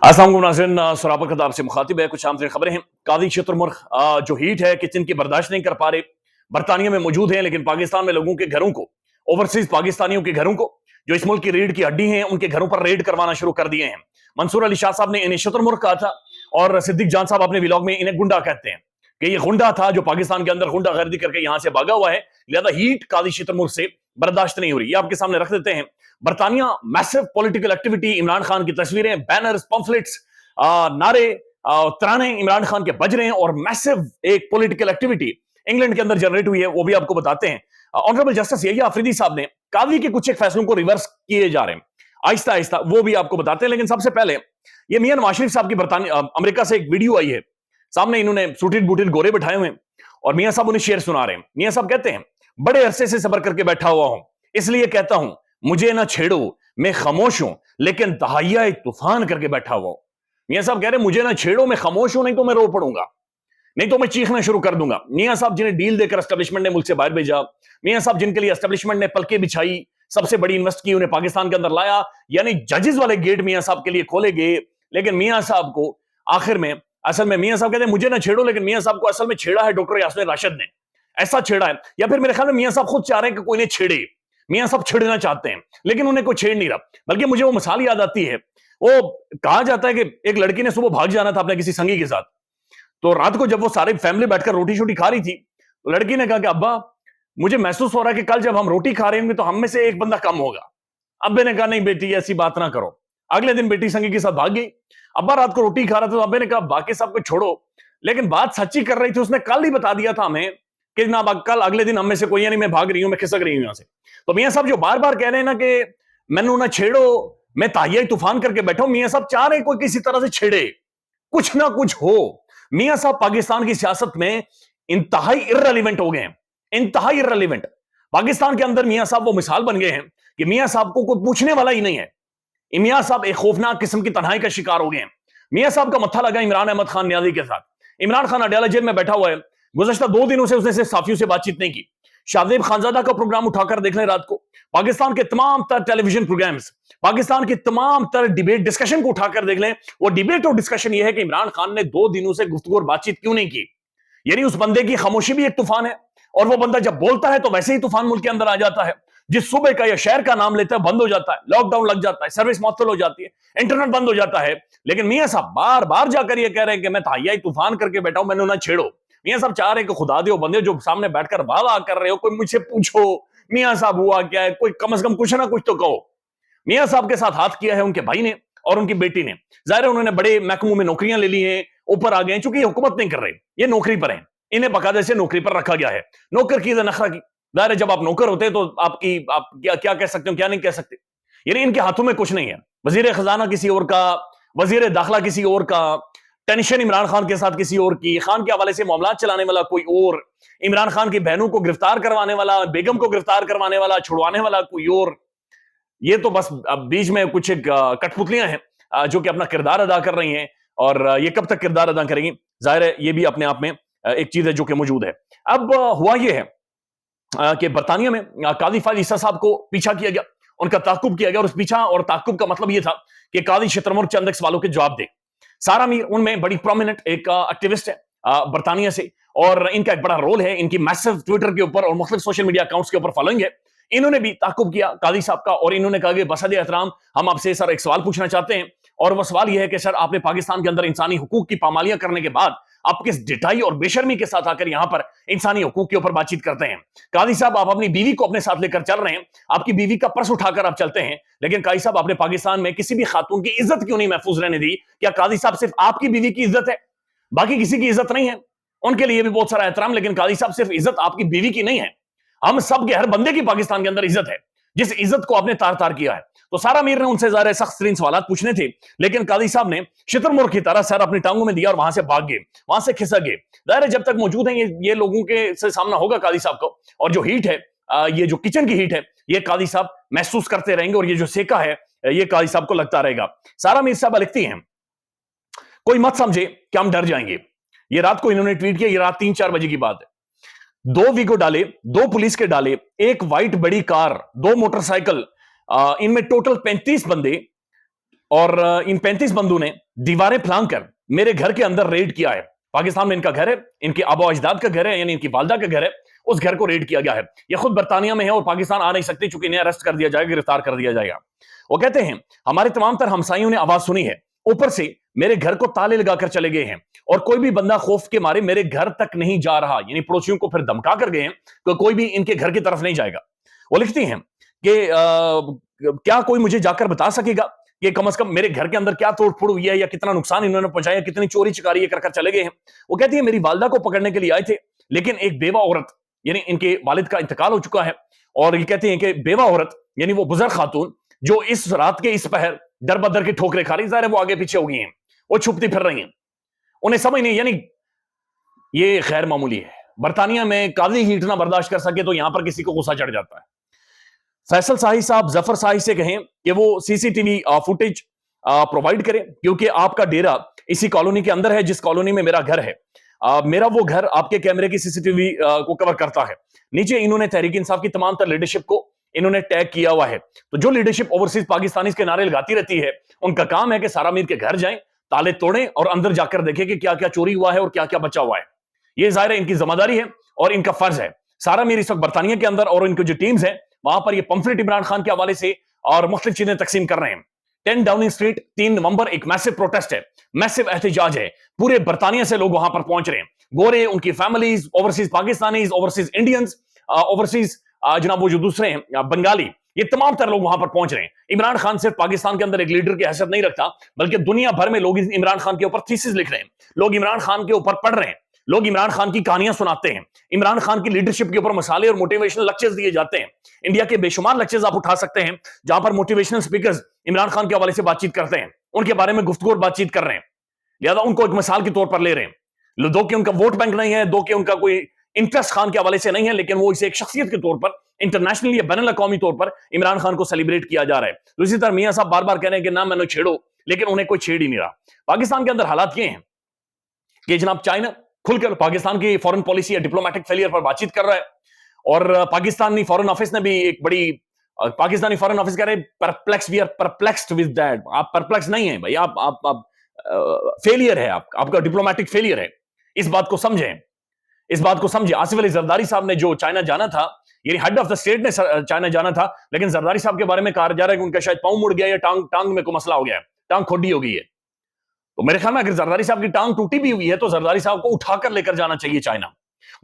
अस्सलाम वालेकुम नाज़रीन, सरापत खताब से मुखातिब है। कुछ आम तरीन खबरें हैं। कादी शुतुरमुर्ग जो हीट है किचन की बर्दाश्त नहीं कर पा रहे, बरतानिया में मौजूद हैं, लेकिन पाकिस्तान में लोगों के घरों को, ओवरसीज पाकिस्तानियों के घरों को, जो इस मुल्क की रीढ़ की हड्डी हैं, उनके घरों पर रेड करवाना शुरू कर दिए हैं। मंसूर अली शाह साहब ने इन्हें शुतुरमुर्ग कहा था और सिद्दीक जान साहब अपने व्लॉग में इन्हें गुंडा कहते हैं कि ये गुंडा था जो पाकिस्तान के अंदर गुंडा गर्दी करके यहां से भागा हुआ है। लिहाजा हीट कादी शुतुरमुर्ग से बर्दाश्त नहीं हो रही। ये आपके सामने रख देते हैं। बरतानिया massive political activity, Imran Khan की तस्वीरें, बैनर्स, पम्फलेट्स, नारे, तराने इमरान खान के बज रहे हैं और मैसिव एक पॉलिटिकल एक्टिविटी इंग्लैंड के अंदर जनरेट हुई है, वो भी आपको बताते हैं। ऑनरेबल जस्टिस यही आफरीदी साहब ने कादी के कुछ एक फैसलों को रिवर्स किए जा रहे हैं आहिस्ता आहिस्ता, वो भी आपको बताते हैं। लेकिन सबसे पहले ये मियां नवाज शरीफ साहब की बरतानिया अमेरिका से एक वीडियो आई है सामने। इन्होंने सूटेड बूटेड गोरे बैठाए हुए हैं और मियां साहब उन्हें शेर सुना रहे हैं। मियां साहब कहते हैं, बड़े अरसे से सबर करके बैठा हुआ हूं, इसलिए कहता हूं मुझे ना छेड़ो, मैं खामोश हूं लेकिन तहाइया तूफान करके बैठा हुआ हूं। मियां साहब कह रहे हैं मुझे ना छेड़ो, मैं खामोश हूं, नहीं तो मैं रो पड़ूंगा, नहीं तो मैं चीखना शुरू कर दूंगा। मियां साहब जिन्हें डील देकर एस्टेब्लिशमेंट ने मुल्क से बाहर भेजा, मियां साहब जिनके लिए एस्टेब्लिशमेंट ने पलके बिछाई, सबसे बड़ी इन्वेस्ट की, उन्हें पाकिस्तान के अंदर लाया, यानी जजेस वाले गेट मियां साहब के लिए खोले गए। लेकिन मियां साहब को आखिर में, असल में मियां साहब कहते हैं मुझे ना छेड़ो, लेकिन मियां साहब को असल में छेड़ा है डॉक्टर यासर राशिद ने। ऐसा छेड़ा है, या फिर मेरे ख्याल में मियां साहब खुद चाह रहे हैं कि कोई इन्हें छेड़े। मियां साहब छेड़ना चाहते हैं लेकिन उन्हें कोई छेड़ नहीं रहा। बल्कि मुझे वो मिसाल याद आती है, वो कहा जाता है कि एक लड़की ने सुबह भाग जाना था अपने किसी संगी के साथ, तो रात को जब वो सारी फैमिली बैठकर रोटी शोटी खा रही थी, तो लड़की ने कहा कि अब्बा मुझे महसूस हो रहा है कि कल जब हम रोटी खा रहे होंगे तो हम में से एक बंदा कम होगा। अब्बे ने कहा नहीं बेटी ऐसी बात ना करो। अगले दिन बेटी संगी के साथ भाग गई। अब्बा रात को रोटी खा रहा था तो अब्बे ने कहा बाकी सब कुछ छोड़ो, लेकिन बात सच्ची कर रही थी, उसने कल ही बता दिया था हमें कि ना कल अगले दिन हम में से कोई, यानी मैं भाग रही हूं, मैं खिसक रही हूं यहां से। तो मियां साहब जो बार बार कह रहे हैं ना कि मैनू ना छेड़ो, मैं ताहिया तूफान करके बैठा हूं, मियां साहब चाह रहे हैं कोई किसी तरह से छेड़े, कुछ ना कुछ हो। मियां साहब पाकिस्तान की सियासत में इंतहाई इर्रेलेवेंट हो गए हैं, इंतहाई इर्रेलेवेंट। पाकिस्तान के अंदर मियां साहब वो मिसाल बन गए हैं कि मियां साहब को कोई पूछने वाला ही नहीं है। मियां साहब एक खौफनाक किस्म की तन्हाई का शिकार हो गए हैं। मियां साहब का मत्था लगा इमरान अहमद खान न्याजी के साथ। इमरान खान अडयाला जेल में बैठा हुआ है, गुज़श्ता 2 दिनों से उसने सिर्फ साथियों से बातचीत नहीं की। शाहजेब खानजादा का प्रोग्राम उठाकर देख लें रात को, पाकिस्तान के तमाम तर टेलीविजन प्रोग्राम्स, पाकिस्तान की तमाम तर डिबेट डिस्कशन को उठाकर देख लें। वो डिबेट और डिस्कशन ये है कि इमरान खान ने 2 दिनों से गुफ्तगू और बातचीत क्यों नहीं की। यानी उस बंदे की खामोशी भी एक तूफान है, और वो बंदा जब बोलता है तो वैसे ही तूफान मुल्क के अंदर आ जाता है। जिस सूबे का या शहर का नाम लेता है बंद हो जाता है, लॉकडाउन लग जाता है, सर्विस मुअत्तल हो जाती है, इंटरनेट बंद हो जाता है। लेकिन मियां साहब बार बार जाकर ये कह रहे हैं कि मैं ताहिया तूफान करके बैठा हूं, मैंने ना छेड़ो। मियां साहब चाह रहे हैं कि खुदा दे बंदे जो सामने बैठकर वाह कर रहे हो, कोई मुझसे पूछो मियां साहब हुआ क्या है, कोई कम से कम कुछ ना कुछ तो कहो। मियां साहब के साथ हाथ किया है उनके भाई ने और उनकी बेटी ने। जाहिर है उन्होंने बड़े महकमों में नौकरियां ले ली हैं, ऊपर आ गए हैं, चूंकि ये हुकूमत नहीं कर रहे, ये नौकरी पर हैं, इन्हें बकायदे से नौकरी पर रखा गया है। नौकर की नखरा की, जाहिर है जब आप नौकर होते हैं तो आप क्या कह सकते हो, क्या नहीं कह सकते। यानी इनके हाथों में कुछ नहीं है। वजीर खजाना किसी और का, वजीर दाखिला किसी और का, टेंशन इमरान खान के साथ किसी और की, खान के हवाले से मामला चलाने वाला कोई और, इमरान खान की बहनों को गिरफ्तार करवाने वाला, बेगम को गिरफ्तार करवाने वाला, छुड़वाने वाला कोई और। ये तो बस बीच में कुछ एक कठपुतलियां हैं जो कि अपना किरदार अदा कर रही हैं, और ये कब तक किरदार अदा करेंगी, जाहिर है ये भी अपने आप में एक चीज है जो कि मौजूद है। अब हुआ यह है कि बरतानिया में कादी फाइज ईसा साहब को पीछा किया गया, उनका ताकुब किया गया, और उस पीछा और ताकुब का मतलब यह था कि कादी शुतुरमुर्ग चंद एक सवालों के जवाब दे। सारा मीर उनमें बड़ी प्रोमिनेंट एक एक्टिविस्ट है बरतानिया से, और इनका एक बड़ा रोल है, इनकी मैसिव ट्विटर के ऊपर और मुख्तलिफ सोशल मीडिया अकाउंट्स के ऊपर फॉलोइंग है। इन्होंने भी ताकुब किया कादी साहब का, और इन्होंने कहा कि बसद एहतराम हम आपसे सर एक सवाल पूछना चाहते हैं, और वह सवाल यह है कि सर आपने पाकिस्तान के अंदर इंसानी हुकूक की पामालियां करने के बाद आप किस डिटाई और बेशर्मी के साथ आकर यहां पर इंसानी हुकूक के ऊपर बातचीत करते हैं। कादी साहब आप अपनी बीवी को अपने साथ लेकर चल रहे हैं, आपकी बीवी का पर्स उठाकर आप चलते हैं, लेकिन कादी साहब आपने पाकिस्तान में किसी भी खातून की इज्जत क्यों नहीं महफूज रहने दी? क्या कादी साहब सिर्फ आपकी बीवी की इज्जत है, बाकी किसी की इज्जत नहीं है? उनके लिए भी बहुत सारा एहतराम, लेकिन कादी साहब सिर्फ इज्जत आपकी बीवी की नहीं है, हम सब के हर बंदे की पाकिस्तान के अंदर इज्जत है, जिस इज्जत को आपने तार तार किया है। तो सारा मीर ने उनसे ज़ाहिर सख्त तरीन सवाल पूछने थे, लेकिन कादी साहब ने शुतुरमुर्ग की तरह सर अपनी टांगों में दिया और वहां से भाग गए, वहां से खिसक गए। ज़ाहिर है जब तक मौजूद है ये लोगों के से सामना होगा कादी साहब को, और जो हीट है, ये जो किचन की हीट है, ये कादी साहब महसूस करते रहेंगे, और ये जो सेका है ये कादी साहब को लगता रहेगा। सारा मीर साहब लिखती हैं, कोई मत समझे कि हम डर जाएंगे। ये रात को इन्होंने ट्वीट किया, ये रात 3-4 बजे की बात है। 2 वीगो डाले, 2 पुलिस के डाले, एक व्हाइट बड़ी कार, 2 मोटरसाइकिल, इनमें टोटल 35 बंदे, और इन 35 बंदों ने दीवारें फलांग कर मेरे घर के अंदर रेड किया है। पाकिस्तान में इनका घर है, इनके आबा अजदाद का घर है, यानी इनकी वालदा का घर है, उस घर को रेड किया गया है। ये खुद बर्तानिया में है और पाकिस्तान आ नहीं सकती, चूंकि इन्हें अरेस्ट कर दिया जाएगा, गिरफ्तार कर दिया जाएगा। वो कहते हैं हमारे तमाम तर हमसाइयों ने आवाज सुनी है, ऊपर से मेरे घर को ताले लगाकर चले गए हैं और कोई भी बंदा खौफ के मारे मेरे घर तक नहीं जा रहा, यानी पड़ोसियों को फिर धमका कर गए हैं तो कोई भी इनके घर की तरफ नहीं जाएगा। वो लिखती हैं कि क्या कोई मुझे जाकर बता सकेगा कि कम से कम मेरे घर के अंदर क्या तोड़ फोड़ हुई है या कितना नुकसान इन्होंने पहुंचाया, कितनी चोरी चकारी कर कर चले गए हैं। वो कहती है मेरी वालदा को पकड़ने के लिए आए थे, लेकिन एक बेवा औरत, यानी इनके वालिद का इंतकाल हो चुका है, और ये कहते हैं कि बेवा औरत यानी वो बुजुर्ग खातून जो इस रात के इस पहर दर बदर की ठोकरें खा रही, ज़ाहिर है वो आगे पीछे हो गई हैं, वो छुपती फिर रही हैं, उन्हें समझ नहीं, यानी ये गैर मामूली है। बरतानिया में काजी हीट ना बर्दाश्त कर सके तो यहां पर किसी को गुस्सा चढ़ जाता है। फैसल शाही साहब जफर शाही से कहें कि वो सीसीटीवी फुटेज प्रोवाइड करें, क्योंकि आपका डेरा इसी कॉलोनी के अंदर है जिस कॉलोनी में मेरा घर है। मेरा वो घर आपके कैमरे की सीसीटीवी को कवर करता है। नीचे इन्होंने तहरीक इंसाफ की तमाम तर लीडरशिप को इन्होंने टैग किया हुआ है। तो जो लीडरशिप ओवरसीज पाकिस्तानी के नारे लगाती रहती है, उनका काम है कि सारा मीर के घर जाएं, ताले तोड़ें और अंदर जाकर देखें कि क्या क्या चोरी हुआ है और क्या क्या बचा हुआ है। ये जाहिर है इनकी जिम्मेदारी है और इनका फर्ज है। सारा मीर इस वक्त बरतानिया के अंदर और इनकी जो टीम्स हैं वहां पर ये पंफलेट इमरान खान के हवाले से और मुख्तलिफ चीजें तकसीम कर रहे हैं। 10 डाउनिंग स्ट्रीट 3 नवंबर एक मैसिव प्रोटेस्ट है, मैसिव एहतजाज है, पूरे बरतानिया से लोग वहां पर पहुंच रहे हैं, गोरे, उनकी families, overseas Pakistanis, overseas Indians, overseas जनाब वो जो दूसरे हैं बंगाली, ये तमाम तर लोग वहां पर पहुंच रहे हैं। इमरान खान सिर्फ पाकिस्तान के अंदर एक लीडर की हैसियत नहीं रखता, बल्कि दुनिया भर में लोग इमरान खान के ऊपर थीसिस लिख रहे हैं, लोग इमरान खान के ऊपर पढ़ रहे हैं, लोग इमरान खान की कहानियां सुनाते हैं, इमरान खान की लीडरशिप के ऊपर मसाले और मोटिवेशनल लेक्चर्स दिए जाते हैं। इंडिया के बेशुमार लेक्चर्स आप उठा सकते हैं जहां पर मोटिवेशनल स्पीकर्स इमरान खान के हवाले से बातचीत करते हैं, उनके बारे में गुफ्तगू और बातचीत कर रहे हैं, लिहाजा उनको एक मिसाल के तौर पर ले रहे हैं। दो कि उनका वोट बैंक नहीं है, दो कि उनका कोई इंटरेस्ट खान के हवाले से नहीं है, लेकिन वो इसे एक शख्सियत के तौर पर इंटरनेशनली या बैनुल अक़वामी तौर पर इमरान खान को सेलिब्रेट किया जा रहा है। तो इसी तरह मियां साहब बार बार कह रहे हैं कि ना मैंने छेड़ो, लेकिन उन्हें कोई छेड़ ही नहीं रहा। पाकिस्तान के अंदर हालात ये हैं कि जनाब चाइना खुलकर पाकिस्तान की फॉरेन पॉलिसी या डिप्लोमेटिक फेलियर पर बातचीत कर रहा है, और पाकिस्तानी फॉरेन ऑफिस ने भी एक बड़ी पाकिस्तानी फॉरेन ऑफिस कह रहे perplex, we are perplexed with that. आप परप्लेक्स नहीं है भाई, आप फेलियर है, आपका डिप्लोमेटिक फेलियर है, इस बात को समझें, इस बात को समझे। आसिफ अली जरदारी साहब ने जो चाइना जाना था, यानी हेड ऑफ द स्टेट ने चाइना जाना था, लेकिन जरदारी साहब के बारे में कहा जा रहा है कि उनका शायद पांव मुड़ गया या टांग में कोई मसला हो गया है, टांग खोडी हो गई है। तो मेरे ख्याल में अगर जरदारी साहब की टांग टूटी भी हुई है तो जरदारी साहब को उठाकर लेकर जाना चाहिए चाइना।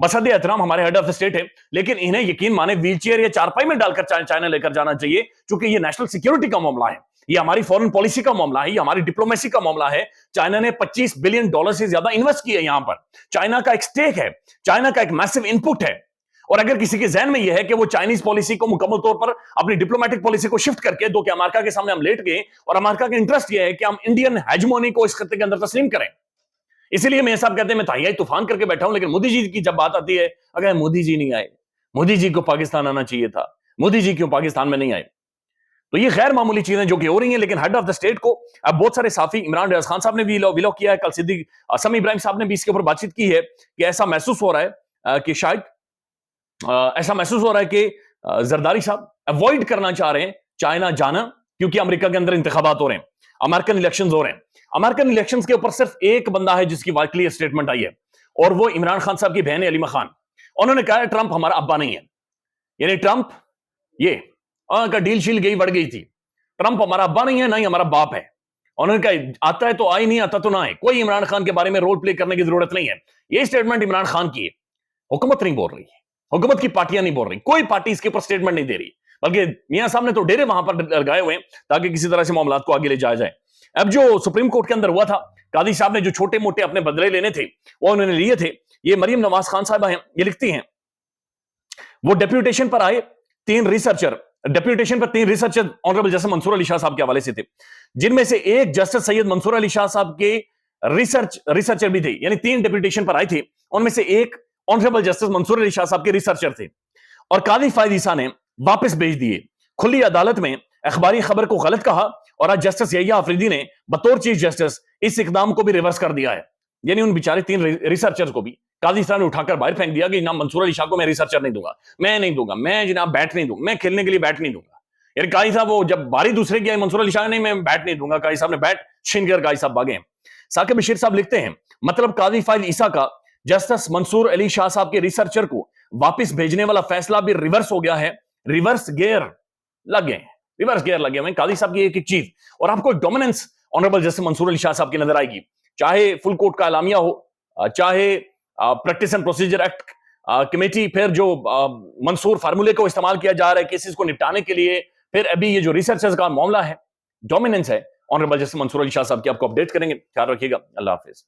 बसद एहतराम हमारे हेड ऑफ द स्टेट है, लेकिन इन्हें यकीन माने व्हीलचेयर या चारपाई में डालकर चाइना लेकर जाना चाहिए, क्योंकि ये नेशनल सिक्योरिटी का मामला है, ये हमारी फॉरेन पॉलिसी का मामला है, ये हमारी डिप्लोमेसी का मामला है। चाइना ने $25 बिलियन से ज्यादा इन्वेस्ट किया यहां पर, चाइना का एक स्टेक है, चाइना का एक मैसिव इनपुट है। और अगर किसी के जहन में यह है कि वो चाइनीज पॉलिसी को मुकम्मल तौर पर अपनी डिप्लोमेटिक पॉलिसी को शिफ्ट करके दो कि अमेरिका के सामने हम लेट गए, और अमेरिका का इंटरेस्ट यह है कि हम इंडियन हेजमोनी को इस खत्ते के अंदर तस्लीम करें, इसीलिए मेरे साहब कहते हैं मैं ताहियाई तूफान करके बैठा हूं। लेकिन मोदी जी की जब बात आती है, अगर मोदी जी नहीं आए, मोदी जी को पाकिस्तान आना चाहिए था, मोदी जी क्यों पाकिस्तान में नहीं आए, तो ये गैर मामूली चीजें जो कि हो रही हैं। लेकिन हेड ऑफ द स्टेट को अब बहुत सारे साफी, इमरान रियाज खान साहब ने भी विलॉग किया है, कल सिद्दीक समी इब्राहिम साहब ने भी इसके ऊपर बातचीत की है कि ऐसा महसूस हो रहा है कि शायद ऐसा महसूस हो रहा है कि जरदारी साहब अवॉइड करना चाह रहे हैं चाइना जाना, क्योंकि अमेरिका के अंदर इंतखाबात हो रहे हैं, अमेरिकन इलेक्शंस हो रहे हैं। अमेरिकन इलेक्शंस के ऊपर सिर्फ एक बंदा है जिसकी क्लियर स्टेटमेंट आई है, और वो इमरान खान साहब की बहन है अलीमा खान। उन्होंने कहा है ट्रंप हमारा अब्बा नहीं है, यानी ट्रंप ये का डील शील गई बढ़ गई थी, ट्रंप हमारा अब्बा नहीं है, ना ही हमारा बाप है। उन्होंने कहा आता है तो आई, नहीं आता तो ना आए, कोई इमरान खान के बारे में रोल प्ले करने की जरूरत नहीं है। ये स्टेटमेंट इमरान खान की है, हुकूमत नहीं बोल रही है, हुकूमत की पार्टियां नहीं बोल रही, कोई पार्टी इसके ऊपर स्टेटमेंट नहीं दे रही, बल्कि मियां साहब ने तो डेरे वहां पर लगाए हुए हैं ताकि किसी तरह से मामला को आगे ले जाया जाए। अब जो सुप्रीम कोर्ट के अंदर हुआ था, कादी साहब ने जो छोटे मोटे अपने बदले लेने थे वो उन्होंने लिए थे। ये मरियम नवाज खान साहब हैं, ये लिखती हैं वो डेप्यूटेशन पर आए, डेप्यूटेशन पर तीन researcher honourable justice Mansoor Ali Shah साहब के हवाले से थे, जिनमें से एक जस्टिस सैयद मंसूर अली शाह साहब के रिसर्चर भी थे, यानी 3 डेप्यूटेशन पर आए थे, उनमें से एक ऑनरेबल जस्टिस मंसूर अली शाह साहब के रिसर्चर थे, और कादी फायद ईसा ने वापस भेज दिए। खुली अदालत में अखबारी खबर को गलत कहा, और आज जस्टिस यहिया आफरीदी ने बतौर चीफ जस्टिस इस इकदाम को भी रिवर्स कर दिया है, यानी उन बेचारे 3 रिसर्चर्स को भी काजी साहब ने उठाकर बाहर फेंक दिया कि जनाब मंसूर अली शाह को मैं रिसर्चर नहीं दूंगा, मैं नहीं दूंगा, मैं जनाब बैट नहीं दूंगा, मैं खेलने के लिए बैट नहीं दूंगा। یعنی قاضی صاحب وہ جب باری دوسرے کی آئی منصور علی شاہ نہیں میں بیٹ نہیں دوں گا، قاضی صاحب نے بیٹ چھین کر قاضی صاحب بھاگے ہیں۔ ثاقب بشیر صاحب لکھتے ہیں مطلب قاضی فائز عیسیٰ کا جسٹس منصور علی شاہ صاحب کے ریسرچر کو واپس بھیجنے والا فیصلہ بھی ریورس ہو گیا ہے، ریورس گیئر لگے ہیں، ریورس گیئر لگے ہوئے ہیں قاضی صاحب کی ایک ایک چیز، اور آپ کو ڈومیننس آنریبل جسٹس منصور علی شاہ صاحب کی نظر آئے گی، چاہے فل کورٹ کا اعلامیہ ہو، چاہے practice and procedure act committee, پھر جو منصور فارمولے کو استعمال کیا جا رہا ہے کیسز کو نپٹانے کے لیے، پھر ابھی یہ جو ریسرچرز کا معاملہ ہے، ڈومیننس ہے آنریبل جسٹس منصور علی شاہ صاحب کی، آپ کو اپڈیٹ کریں گے، خیال رکھیے گا، اللہ حافظ۔